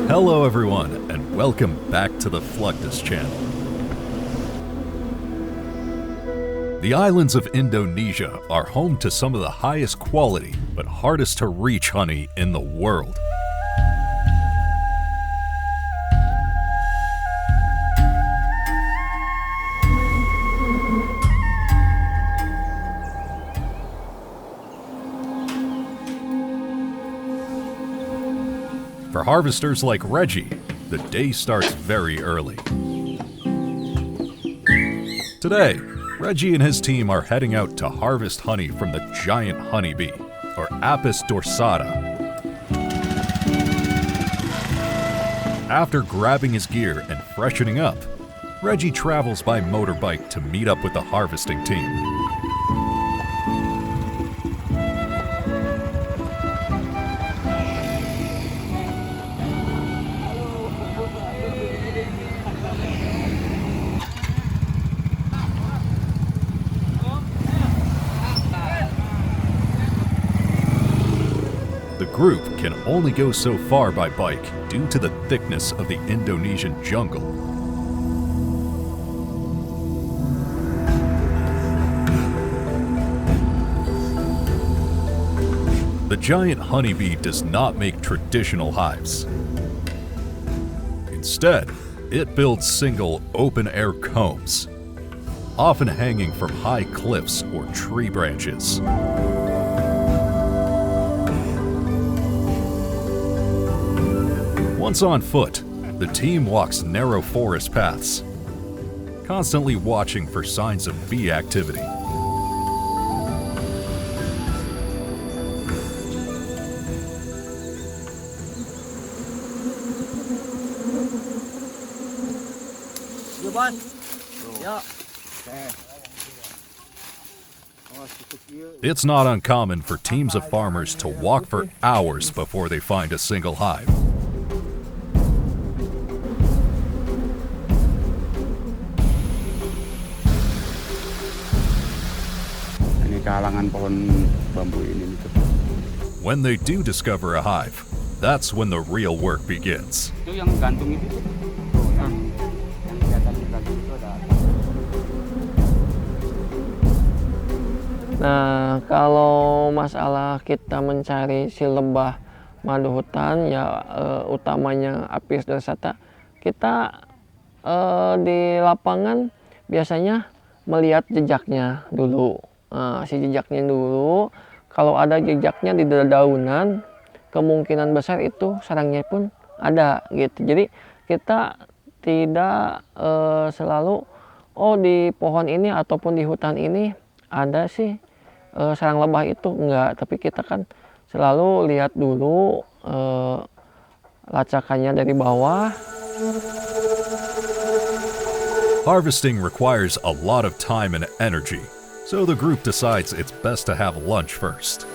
Hello everyone, and welcome back to the Fluctus Channel. The islands of Indonesia are home to some of the highest quality but hardest to reach honey in the world. For harvesters like Reggie, the day starts very early. Today, Reggie and his team are heading out to harvest honey from the giant honeybee, or Apis dorsata. After grabbing his gear and freshening up, Reggie travels by motorbike to meet up with the harvesting team. The group can only go so far by bike due to the thickness of the Indonesian jungle. The giant honeybee does not make traditional hives. Instead, it builds single open-air combs, often hanging from high cliffs or tree branches. Once on foot, the team walks narrow forest paths, constantly watching for signs of bee activity. It's not uncommon for teams of farmers to walk for hours before they find a single hive. When they do discover a hive, that's when the real work begins. Nah, kalau masalah kita mencari si lebah madu hutan, ya utamanya Apis dorsata, kita di lapangan biasanya melihat jejaknya dulu. Si jejaknya dulu, kalau ada jejaknya di dedaunan, kemungkinan besar itu sarangnya pun ada gitu. Jadi kita tidak selalu di pohon ini ataupun di hutan ini ada sih sarang lebah itu, enggak, tapi kita kan selalu lihat dulu lacakannya dari bawah. Harvesting requires a lot of time and energy, so the group decides it's best to have lunch first.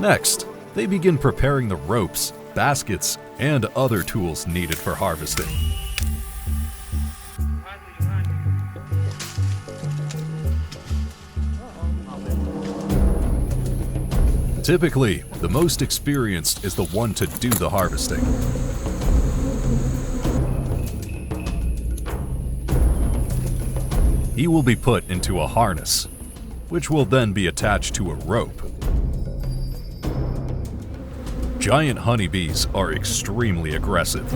Next, they begin preparing the ropes, baskets, and other tools needed for harvesting. Typically, the most experienced is the one to do the harvesting. He will be put into a harness, which will then be attached to a rope. Giant honeybees are extremely aggressive.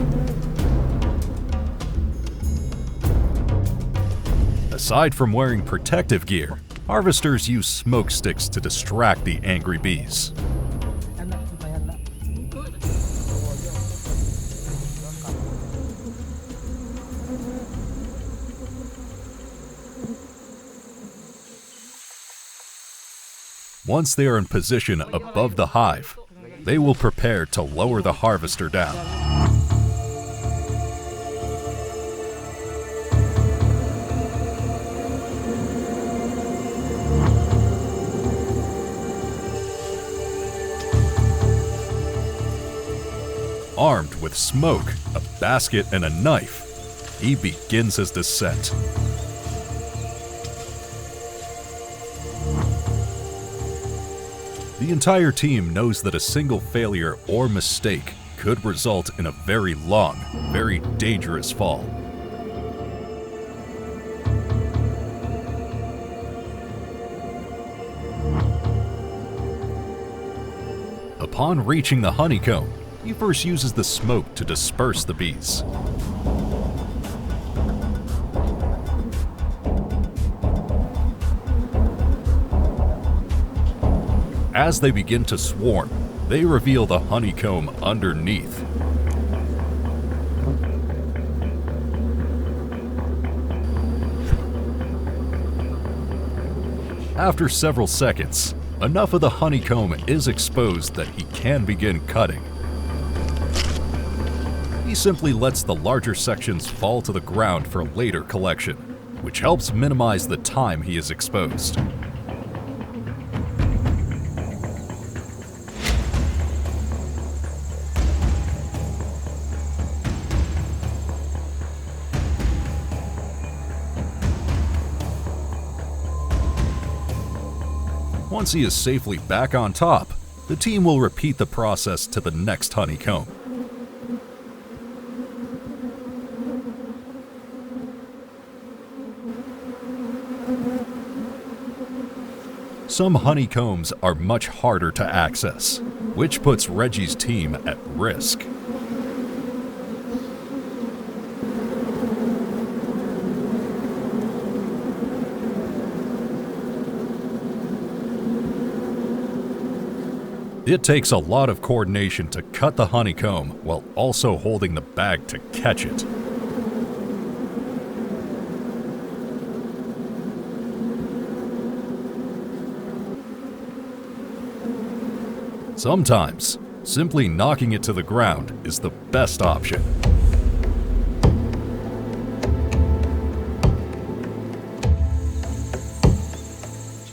Aside from wearing protective gear, harvesters use smoke sticks to distract the angry bees. Once they are in position above the hive, they will prepare to lower the harvester down. Armed with smoke, a basket, and a knife, he begins his descent. The entire team knows that a single failure or mistake could result in a very long, very dangerous fall. Upon reaching the honeycomb, he first uses the smoke to disperse the bees. As they begin to swarm, they reveal the honeycomb underneath. After several seconds, enough of the honeycomb is exposed that he can begin cutting. He simply lets the larger sections fall to the ground for later collection, which helps minimize the time he is exposed. Once he is safely back on top, the team will repeat the process to the next honeycomb. Some honeycombs are much harder to access, which puts Reggie's team at risk. It takes a lot of coordination to cut the honeycomb while also holding the bag to catch it. Sometimes, simply knocking it to the ground is the best option.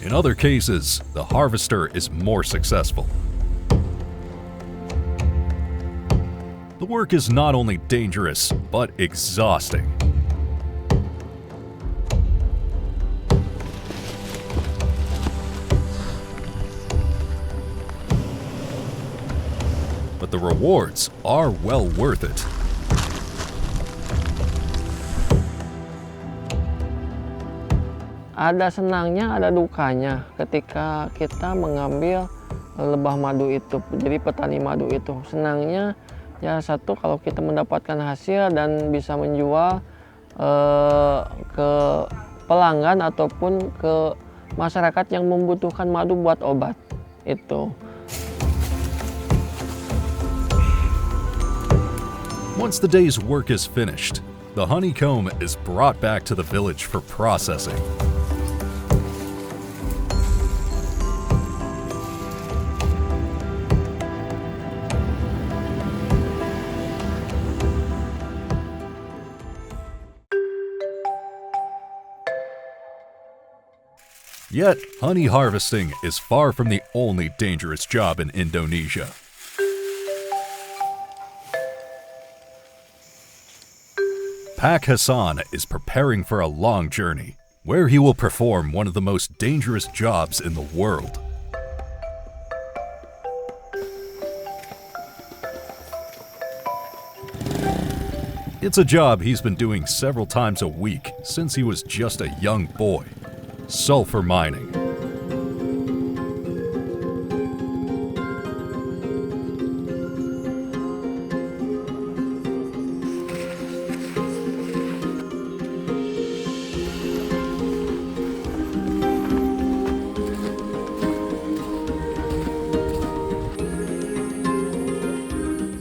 In other cases, the harvester is more successful. The work is not only dangerous, but exhausting. But the rewards are well worth it. Ada senangnya, ada dukanya ketika kita mengambil lebah madu itu, jadi petani madu itu. Senangnya ya satu, kalau kita mendapatkan hasil dan bisa menjual ke pelanggan ataupun ke masyarakat yang membutuhkan madu buat obat itu. Once the day's work is finished, the honeycomb is brought back to the village for processing. Yet, honey harvesting is far from the only dangerous job in Indonesia. Pak Hassan is preparing for a long journey, where he will perform one of the most dangerous jobs in the world. It's a job he's been doing several times a week since he was just a young boy. Sulfur mining.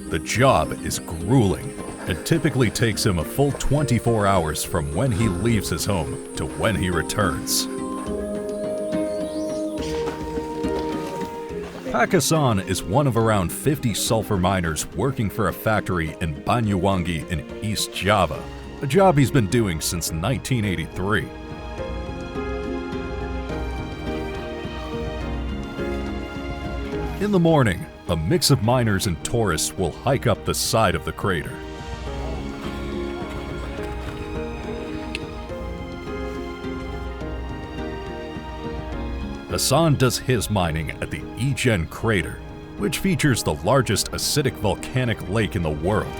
The job is grueling and typically takes him a full 24 hours from when he leaves his home to when he returns. Pak Hassan is one of around 50 sulfur miners working for a factory in Banyuwangi in East Java, a job he's been doing since 1983. In the morning, a mix of miners and tourists will hike up the side of the crater. Hassan does his mining at the Ijen crater, which features the largest acidic volcanic lake in the world.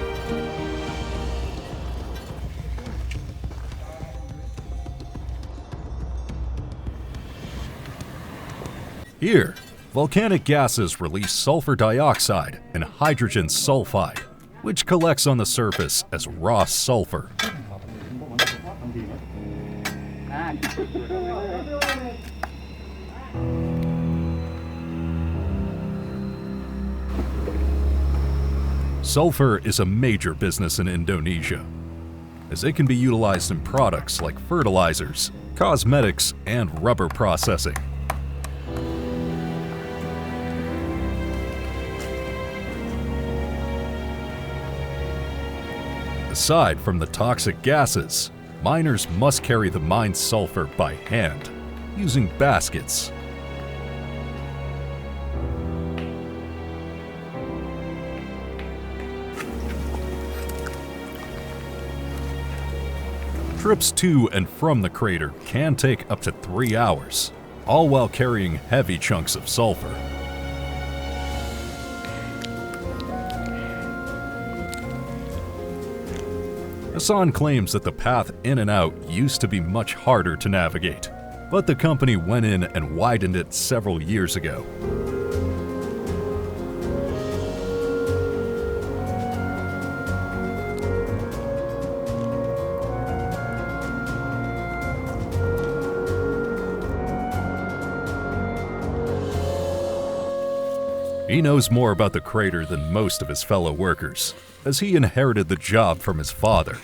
Here, volcanic gases release sulfur dioxide and hydrogen sulfide, which collects on the surface as raw sulfur. Sulfur is a major business in Indonesia, as it can be utilized in products like fertilizers, cosmetics, and rubber processing. Aside from the toxic gases, miners must carry the mined sulfur by hand, using baskets. Trips to and from the crater can take up to 3 hours, all while carrying heavy chunks of sulfur. Hassan claims that the path in and out used to be much harder to navigate, but the company went in and widened it several years ago. He knows more about the crater than most of his fellow workers, as he inherited the job from his father.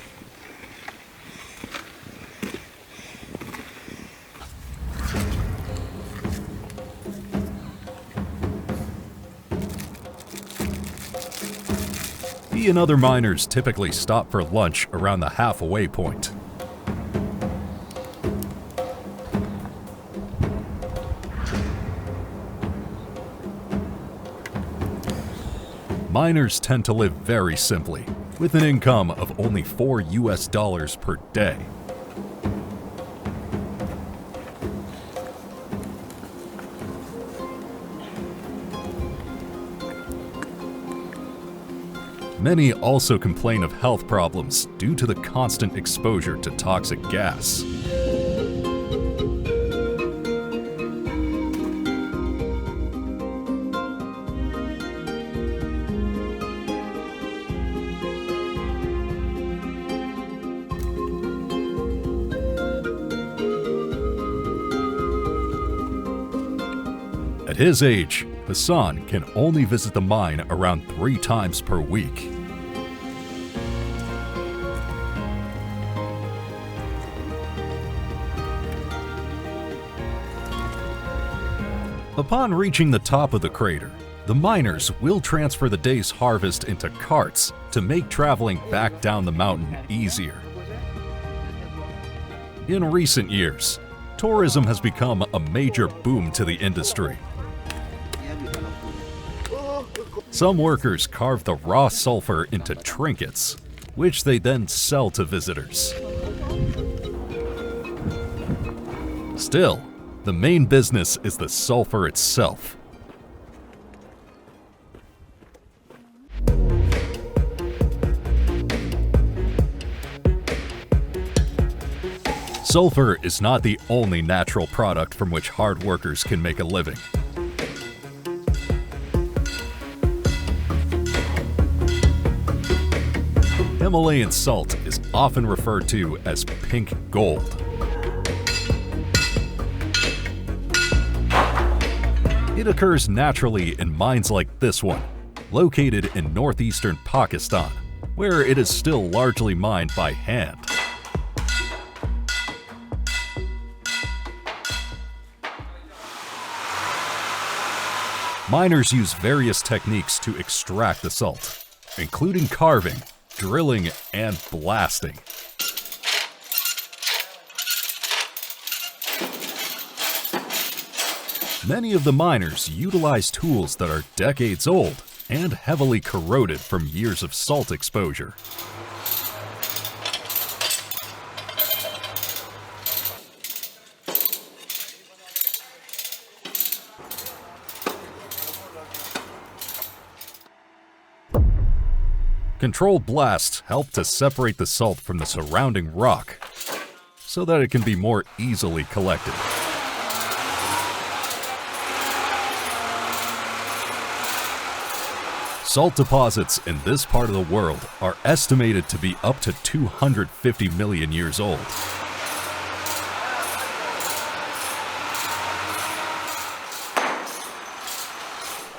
He and other miners typically stop for lunch around the halfway point. Miners tend to live very simply, with an income of only $4 per day. Many also complain of health problems due to the constant exposure to toxic gas. At his age, Hassan can only visit the mine around 3 times per week. Upon reaching the top of the crater, the miners will transfer the day's harvest into carts to make traveling back down the mountain easier. In recent years, tourism has become a major boom to the industry. Some workers carve the raw sulfur into trinkets, which they then sell to visitors. Still, the main business is the sulfur itself. Sulfur is not the only natural product from which hard workers can make a living. Himalayan salt is often referred to as pink gold. It occurs naturally in mines like this one, located in northeastern Pakistan, where it is still largely mined by hand. Miners use various techniques to extract the salt, including carving, drilling, and blasting. Many of the miners utilize tools that are decades old and heavily corroded from years of salt exposure. Controlled blasts help to separate the salt from the surrounding rock so that it can be more easily collected. Salt deposits in this part of the world are estimated to be up to 250 million years old.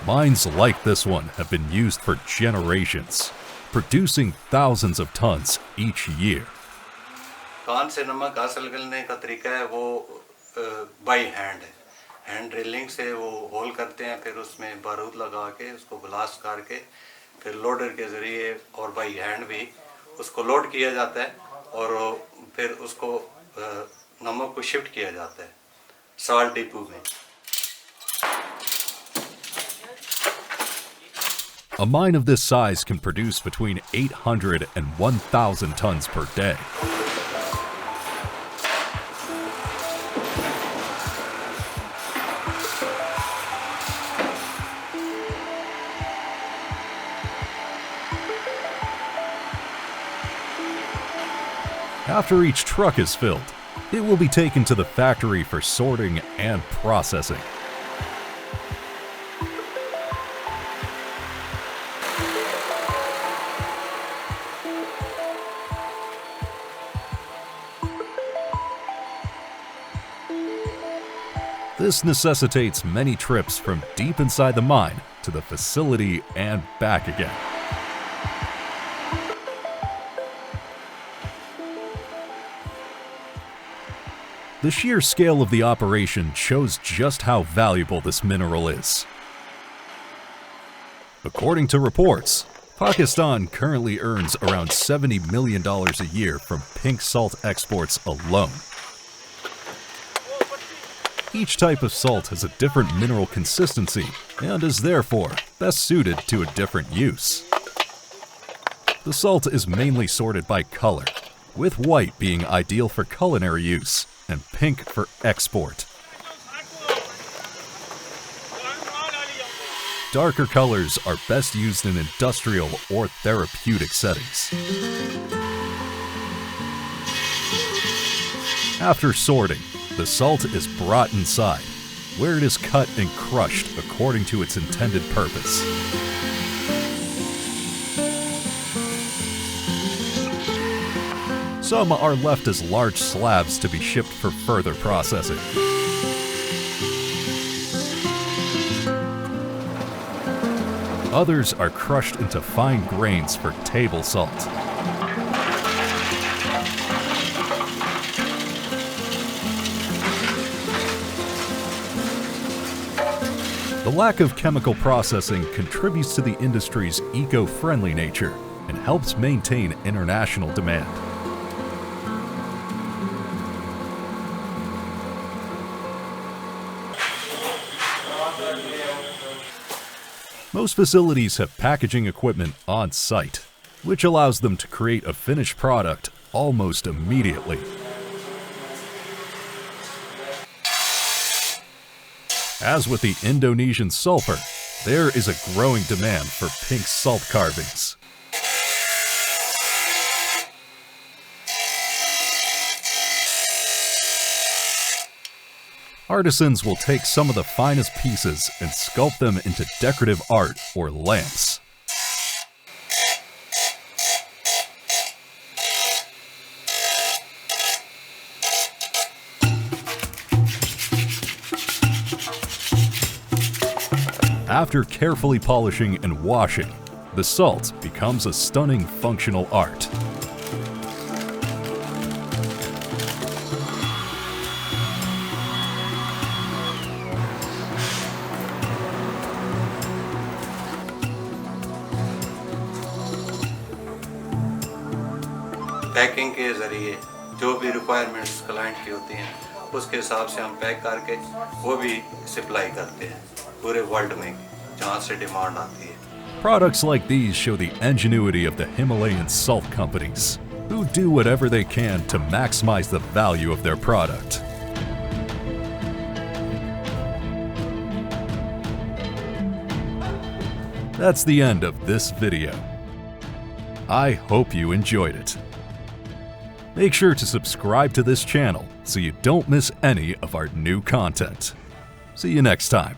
Mines like this one have been used for generations, producing thousands of tons each year. कान से नमक हासिल करने का तरीका है वो by hand है। Hand drilling से वो होल करते हैं, फिर उसमें बारूद लगा के उसको ब्लास्ट करके फिर लोडर के ज़रिए और बाई हैंड भी उसको लोड किया जाता है और फिर उसको नमक को शिफ्ट किया जाता है सॉल्ट डिपो में। A mine of this size can produce between 800 and 1,000 tons per day. After each truck is filled, it will be taken to the factory for sorting and processing. This necessitates many trips from deep inside the mine to the facility and back again. The sheer scale of the operation shows just how valuable this mineral is. According to reports, Pakistan currently earns around $70 million a year from pink salt exports alone. Each type of salt has a different mineral consistency and is therefore best suited to a different use. The salt is mainly sorted by color, with white being ideal for culinary use and pink for export. Darker colors are best used in industrial or therapeutic settings. After sorting, the salt is brought inside, where it is cut and crushed according to its intended purpose. Some are left as large slabs to be shipped for further processing. Others are crushed into fine grains for table salt. The lack of chemical processing contributes to the industry's eco-friendly nature and helps maintain international demand. Most facilities have packaging equipment on site, which allows them to create a finished product almost immediately. As with the Indonesian sulfur, there is a growing demand for pink salt carvings. Artisans will take some of the finest pieces and sculpt them into decorative art or lamps. After carefully polishing and washing, the salt becomes a stunning functional art. Packing के ज़रिए जो भी requirements client की होती हैं उसके हिसाब से हम पैक करके वो भी सप्लाई करते हैं पूरे वर्ल्ड में जहाँ से डिमांड आती है. Products like these show the ingenuity of the Himalayan salt companies, who do whatever they can to maximize the value of their product. That's the end of this video. I hope you enjoyed it. Make sure to subscribe to this channel so you don't miss any of our new content. See you next time.